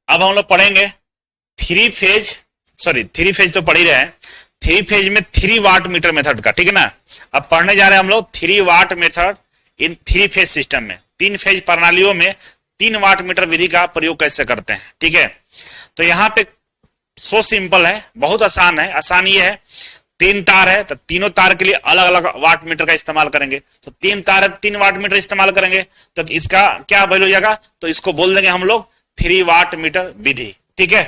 A: अब हम लोग पढ़ेंगे 3 फेज तो पढ़ ही रहे हैं, 3 फेज में 3 वाट मीटर मेथड का। ठीक है ना, अब पढ़ने जा रहे हैं हम लोग 3 वाट मेथड इन 3 फेज सिस्टम में। 3 फेज प्रणालियों में 3 वाट मीटर विधि का प्रयोग कैसे करते हैं। ठीक है, तो यहाँ पे सो सिंपल है, बहुत आसान है। आसान ये है, 3 तार है तो तीनों तार के लिए अलग अलग वाट मीटर का इस्तेमाल करेंगे। तो 3 तार है, 3 वाट मीटर इस्तेमाल करेंगे, तो इसका क्या वैल्यू हो जाएगा, तो इसको बोल देंगे हम लोग 3 वाट मीटर विधि। ठीक है,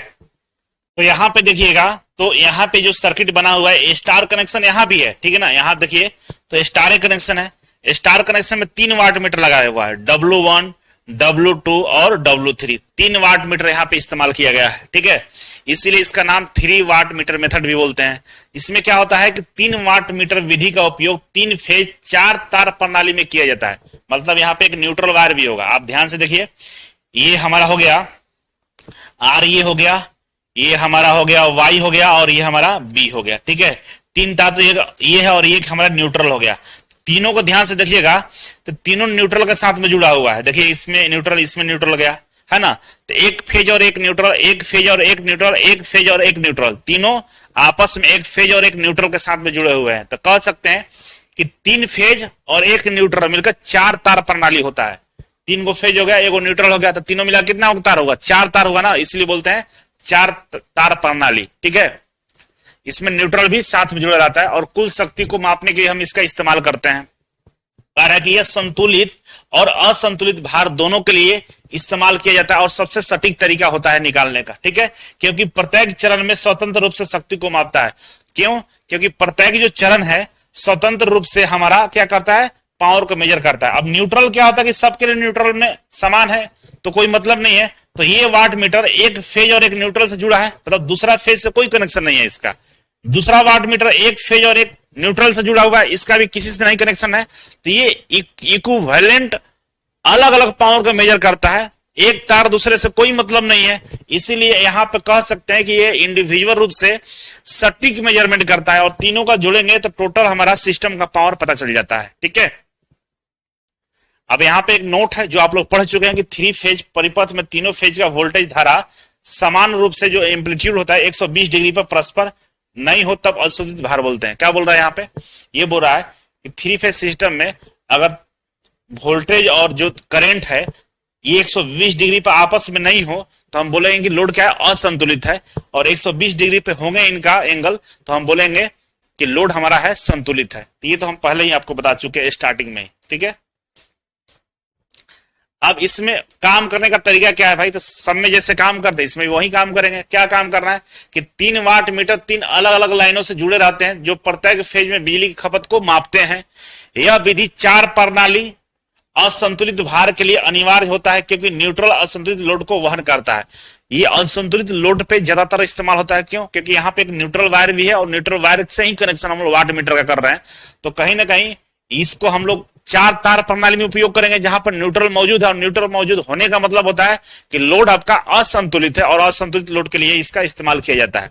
A: तो यहां पे देखिएगा, तो यहाँ पे जो सर्किट बना हुआ है, स्टार कनेक्शन यहाँ भी है। ठीक है ना, यहाँ देखिए तो स्टार कनेक्शन है, स्टार कनेक्शन में 3 वाट मीटर लगाया हुआ है, W1, W2 और W3, 3 वाट मीटर यहाँ पे इस्तेमाल किया गया है। ठीक है, इसीलिए इसका नाम 3 वाट मीटर मेथड भी बोलते हैं। इसमें क्या होता है कि 3 वाट मीटर विधि का उपयोग 3 फेज 4 तार प्रणाली में किया जाता है। मतलब यहाँ पे एक न्यूट्रल वायर भी होगा। आप ध्यान से देखिए, ये हमारा हो गया R, ये हो गया, ये हमारा हो गया Y हो गया, और ये हमारा B हो गया। ठीक है, 3 तार तो ये है, और ये हमारा न्यूट्रल हो गया। तीनों को ध्यान से देखिएगा तो तीनों न्यूट्रल के साथ में जुड़ा हुआ है। देखिए इसमें न्यूट्रल, इसमें न्यूट्रल गया, है ना। तो एक फेज और एक न्यूट्रल, एक फेज और एक न्यूट्रल, एक फेज और एक न्यूट्रल, तीनों आपस में एक फेज और एक न्यूट्रल के साथ में जुड़े हुए हैं। तो कह सकते हैं कि 3 फेज और एक न्यूट्रल मिलकर 4 तार प्रणाली होता है। 3 को फेज हो गया, एक न्यूट्रल हो गया, तो तीनों मिला कितना तार होगा? 4 तार होगा ना, इसलिए बोलते हैं 4 तार प्रणाली। ठीक है, इसमें न्यूट्रल भी साथ में जुड़ा रहता है और कुल शक्ति को मापने के लिए हम इसका इस्तेमाल करते हैं। कह रहा है कि यह संतुलित और असंतुलित भार दोनों के लिए इस्तेमाल किया जाता है और सबसे सटीक तरीका होता है निकालने का। ठीक है, क्योंकि प्रत्येक चरण में स्वतंत्र रूप से शक्ति को मापता है। क्यों? क्योंकि प्रत्येक जो चरण है स्वतंत्र रूप से हमारा क्या करता है? पावर को मेजर करता है। अब न्यूट्रल क्या होता है कि सबके लिए न्यूट्रल में समान है, तो कोई मतलब नहीं है। तो ये वाट मीटर एक फेज और एक न्यूट्रल से जुड़ा है, मतलब दूसरा फेज से कोई कनेक्शन नहीं है इसका। दूसरा वाट मीटर एक फेज और एक न्यूट्रल से जुड़ा हुआ है, इसका भी किसी से नहीं कनेक्शन है। तो ये इक्विवेलेंट अलग अलग पावर को मेजर करता है, एक तार दूसरे से कोई मतलब नहीं है। इसीलिए यहां पे कह सकते हैं कि ये इंडिविजुअल रूप से सटीक मेजरमेंट करता है और तीनों का जोड़ेंगे तो टोटल हमारा सिस्टम का पावर पता चल जाता है। ठीक है, अब यहां पे एक नोट है जो आप लोग पढ़ चुके हैं कि 3 फेज परिपथ में तीनों फेज का वोल्टेज धारा समान रूप से जो एम्पलीट्यूड होता है 120 डिग्री पर परस्पर नहीं हो तब असंतुलित भार बोलते हैं। क्या बोल रहा है यहाँ पे? ये बोल रहा है कि 3 फेज सिस्टम में अगर वोल्टेज और जो करंट है ये 120 डिग्री पर आपस में नहीं हो तो हम बोलेंगे कि लोड क्या है? असंतुलित है। और 120 डिग्री पे होंगे इनका एंगल तो हम बोलेंगे कि लोड हमारा है संतुलित है। तो ये तो हम पहले ही आपको बता चुके हैं स्टार्टिंग में। ठीक है, अब इसमें काम करने का तरीका क्या है भाई? तो सब में जैसे काम करते हैं इसमें वही काम करेंगे। क्या काम करना है कि 3 वाट मीटर 3 अलग अलग लाइनों से जुड़े रहते हैं जो प्रत्येक फेज में बिजली की खपत को मापते हैं। यह विधि 4 प्रणाली असंतुलित भार के लिए अनिवार्य होता है क्योंकि न्यूट्रल असंतुलित लोड को वहन करता है। ये असंतुलित लोड पे ज्यादातर इस्तेमाल होता है। क्यों? क्योंकि यहाँ पे एक न्यूट्रल वायर भी है और न्यूट्रल वायर से ही कनेक्शन हम लोग वाट मीटर का कर रहे हैं। तो कहीं ना कहीं इसको हम लोग 4 तार प्रणाली में उपयोग करेंगे जहां पर न्यूट्रल मौजूद है। और न्यूट्रल मौजूद होने का मतलब होता है कि लोड आपका असंतुलित है और असंतुलित लोड के लिए इसका इस्तेमाल किया जाता है।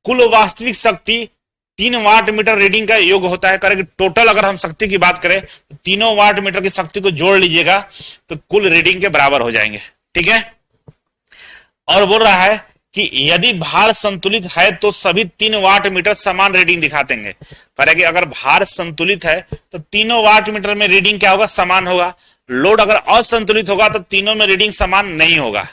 A: कुल वास्तविक शक्ति 3 वाट मीटर रीडिंग का योग होता है। करें टोटल अगर हम शक्ति की बात करें तो तीनों वाट मीटर की शक्ति को जोड़ लीजिएगा तो कुल रीडिंग के बराबर हो जाएंगे। ठीक है, और बोल रहा है कि यदि भार संतुलित है तो सभी 3 वाट मीटर समान रीडिंग दिखाते हैं। करें कि अगर भार संतुलित है तो तीनों वाट मीटर में रीडिंग क्या होगा? समान होगा। लोड अगर असंतुलित होगा तो तीनों में रीडिंग समान नहीं होगा।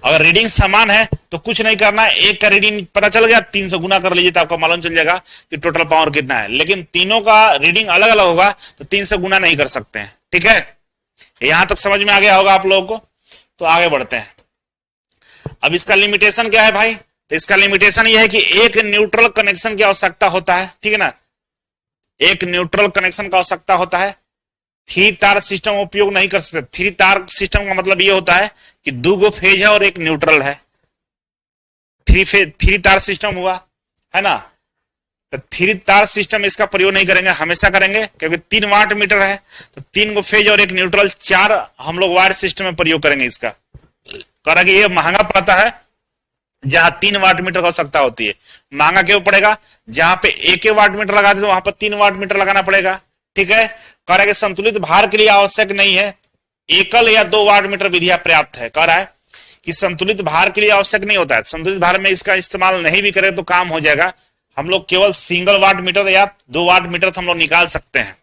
A: अगर रीडिंग समान है तो कुछ नहीं करना है, एक का रीडिंग पता चल गया 3 से गुना कर लीजिए तो आपको मालूम चल जाएगा कि टोटल पावर कितना है। लेकिन तीनों का रीडिंग अलग अलग होगा तो 3 से गुना नहीं कर सकते हैं। ठीक है, यहां तक समझ में आ गया होगा आप लोगों को। तो आगे बढ़ते हैं। अब इसका लिमिटेशन क्या है भाई? तो इसका लिमिटेशन यह है कि एक न्यूट्रल कनेक्शन की आवश्यकता होता है। ठीक है ना, एक न्यूट्रल कनेक्शन का आवश्यकता होता है। 3 तार सिस्टम उपयोग नहीं कर सकते। 3 तार सिस्टम का मतलब यह होता है कि 2 फेज है और एक न्यूट्रल है। 3 तार सिस्टम हुआ है ना, तो 3 तार सिस्टम इसका प्रयोग नहीं करेंगे, हमेशा करेंगे क्योंकि 3 वाट मीटर है तो 3 फेज और एक न्यूट्रल 4 हम लोग वायर सिस्टम में प्रयोग करेंगे इसका। करेंगे ये महंगा पड़ता है जहां 3 वाट मीटर की आवश्यकता होती है। महंगा क्यों पड़ेगा? जहां पे 1 वाट मीटर लगाते तो वहां पर 3 वाट मीटर लगाना पड़ेगा। ठीक है, कह रहा है कि संतुलित भार के लिए आवश्यक नहीं है, एकल या 2 वाट मीटर विधियां पर्याप्त है। कह रहा है कि संतुलित भार के लिए आवश्यक नहीं होता है। संतुलित भार में इसका इस्तेमाल नहीं भी करें तो काम हो जाएगा। हम लोग केवल सिंगल वाट मीटर या 2 वाट मीटर हम लोग निकाल सकते हैं।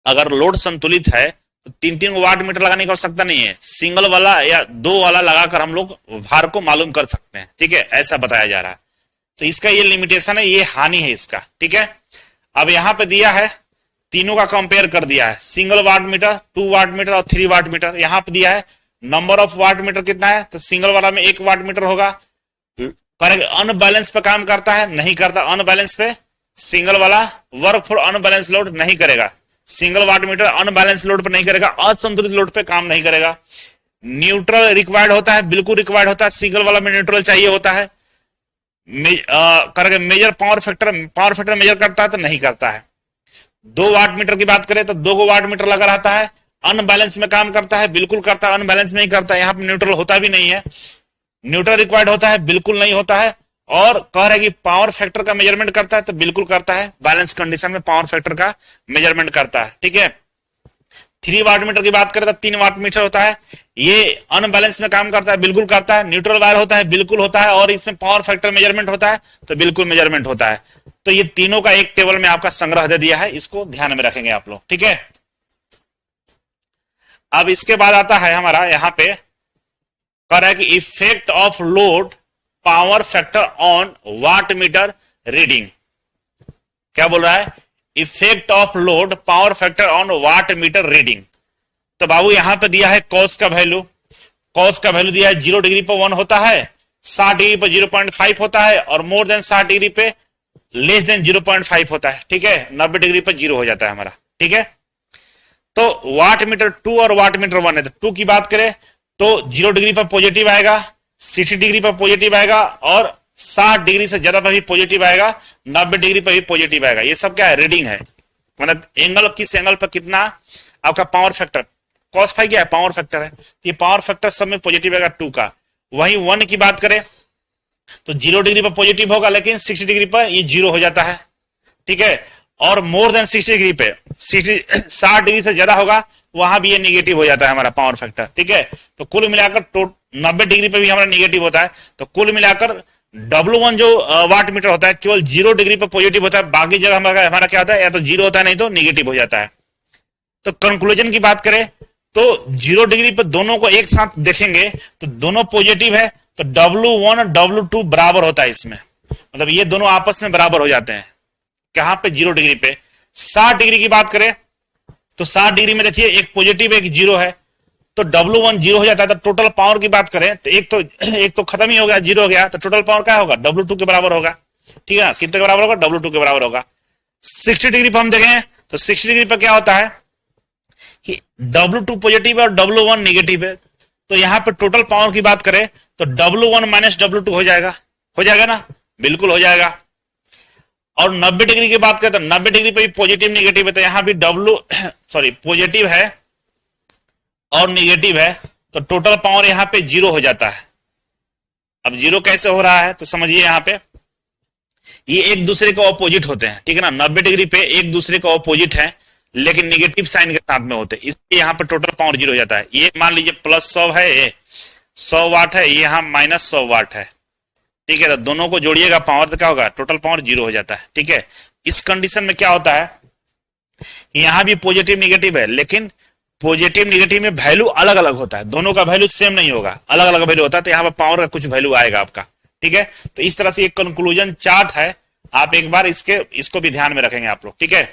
A: अगर लोड संतुलित है तो 3 वाट मीटर लगाने की आवश्यकता नहीं है, सिंगल वाला या 2 वाला लगाकर हम लोग भार को मालूम कर सकते हैं। ठीक है, ऐसा बताया जा रहा है। तो इसका ये लिमिटेशन है, ये हानि है इसका। ठीक है, अब यहां पे दिया है तीनों का कंपेयर कर दिया है, single watt meter, 2 watt meter और 3 वाट मीटर। यहां पे दिया है नंबर ऑफ वाट मीटर कितना है, तो सिंगल वाला में 1 वाट मीटर होगा। करेक्ट, अनबैलेंस पे काम करता है? नहीं करता। अनबैलेंस पे सिंगल वाला वर्क फॉर अनबैलेंस लोड नहीं करेगा। Single watt meter unbalance load पर नहीं करेगा, असंतुलित लोड पे काम नहीं करेगा। न्यूट्रल रिक्वायर्ड होता है? बिल्कुल रिक्वायर्ड होता है। सिंगल वाला में न्यूट्रल चाहिए होता है। करेंगे मेजर पावर फैक्टर मेजर करता है तो नहीं करता है। 2 वाट मीटर की बात करें तो 2 वाट मीटर लगा रहता है। अनबैलेंस में काम करता है? बिल्कुल करता है। अनबैलेंस में नहीं करता है, यहाँ पे न्यूट्रल होता भी नहीं है। न्यूट्रल रिक्वायर्ड होता है? बिल्कुल नहीं होता है। और कह रहा है कि पावर फैक्टर का मेजरमेंट करता है तो बिल्कुल करता है। बैलेंस कंडीशन में पावर फैक्टर का मेजरमेंट करता है। ठीक है, 3 वाट मीटर की बात करें तो 3 वाट मीटर होता है। ये अनबैलेंस में काम करता है, बिल्कुल करता है। न्यूट्रल वायर होता है, बिल्कुल होता है। और इसमें पावर फैक्टर मेजरमेंट होता है, तो बिल्कुल मेजरमेंट होता है। तो ये तीनों का एक टेबल में आपका संग्रह दे दिया है, इसको ध्यान में रखेंगे आप लोग, ठीक है। अब इसके बाद आता है हमारा यहां पे कह रहा है कि effect of load power factor on watt meter reading. क्या बोल रहा है? Effect of load power factor on watt meter reading. तो बाबू यहां पे दिया है कॉस का वैल्यू। कॉस का वैल्यू दिया है 0 डिग्री पर 1 होता है, 60 डिग्री पर 0.5 होता है, और मोर देन 60 डिग्री पे लेस देन 0.5 होता है, ठीक है। 90 डिग्री पर 0 हो जाता है हमारा, ठीक है। तो वाट मीटर 2 और वाट मीटर 1 है। तो 2 की बात करें तो 0 डिग्री पर पॉजिटिव आएगा, 60 डिग्री पर पॉजिटिव आएगा, और 60 डिग्री से ज्यादा पर भी पॉजिटिव आएगा, 90 डिग्री पर भी पॉजिटिव आएगा। ये सब क्या है? रीडिंग है, मतलब एंगल, किस एंगल पर कितना आपका पावर फैक्टर। कॉस फाई क्या है? पावर फैक्टर है। ये पावर फैक्टर सब में पॉजिटिव आएगा 2 का। वही 1 की बात करें तो 0 डिग्री पर पॉजिटिव होगा, लेकिन 60 डिग्री पर ये 0 हो जाता है, ठीक है। और मोर देन 60 डिग्री पे 60 डिग्री से ज्यादा होगा, वहां भी ये निगेटिव हो जाता है हमारा पावर फैक्टर, ठीक है। तो कुल मिलाकर 90 डिग्री पे भी हमारा निगेटिव होता है। तो कुल मिलाकर W1 जो वाट मीटर होता है केवल 0 डिग्री पे पॉजिटिव होता है, बाकी जगह हमारा क्या होता है? या तो 0 होता है, नहीं तो निगेटिव हो जाता है। तो कंक्लूजन की बात करें तो 0 डिग्री पे दोनों को एक साथ देखेंगे तो दोनों पॉजिटिव है, तो W1 और W2 बराबर होता है इसमें, मतलब ये दोनों आपस में बराबर हो जाते हैं। कहां पे? 0 डिग्री पे। 60 डिग्री की बात करें तो 60 डिग्री में देखिए एक पॉजिटिव एक 0 है, तो W1 0 हो जाता है। तो टोटल पावर की बात करें तो एक तो खत्म ही हो गया, 0 हो गया, तो टोटल पावर क्या होगा? W2 के बराबर होगा, ठीक है ना। कितने के बराबर होगा? W2 के बराबर होगा। 60 डिग्री पर हम देखें तो 60 डिग्री पर क्या होता है कि W2 पॉजिटिव है और W1 निगेटिव है। तो यहां पर टोटल पावर की बात करें तो W1 माइनस W2 हो जाएगा ना, बिल्कुल हो जाएगा। और 90 डिग्री की बात करें तो 90 डिग्री पे भी पॉजिटिव निगेटिव है, तो यहां भी पॉजिटिव है और निगेटिव है, तो टोटल पावर यहां पे 0 हो जाता है। अब 0 कैसे हो रहा है तो समझिए, यहां पे ये एक दूसरे के ऑपोजिट होते हैं, ठीक है ना। 90 डिग्री पे एक दूसरे के ऑपोजिट है, लेकिन निगेटिव साइन के साथ में होते हैं, इसलिए यहां पे टोटल पावर 0 हो जाता है। ये मान लीजिए प्लस 100 है, ये 100 वाट है, ये यहां माइनस 100 वाट है, ठीक है। तो दोनों को जोड़िएगा पावर तो क्या होगा? टोटल पावर 0 हो जाता है, ठीक है। इस कंडीशन में क्या होता है, यहां भी पॉजिटिव निगेटिव है, लेकिन पॉजिटिव निगेटिव में वैल्यू अलग अलग होता है, दोनों का वैल्यू सेम नहीं होगा, अलग अलग वैल्यू होता है। तो यहां पर पावर का कुछ वैल्यू आएगा आपका, ठीक है। तो इस तरह से एक कंक्लूजन चार्ट है, आप एक बार इसको भी ध्यान में रखेंगे आप लोग, ठीक है।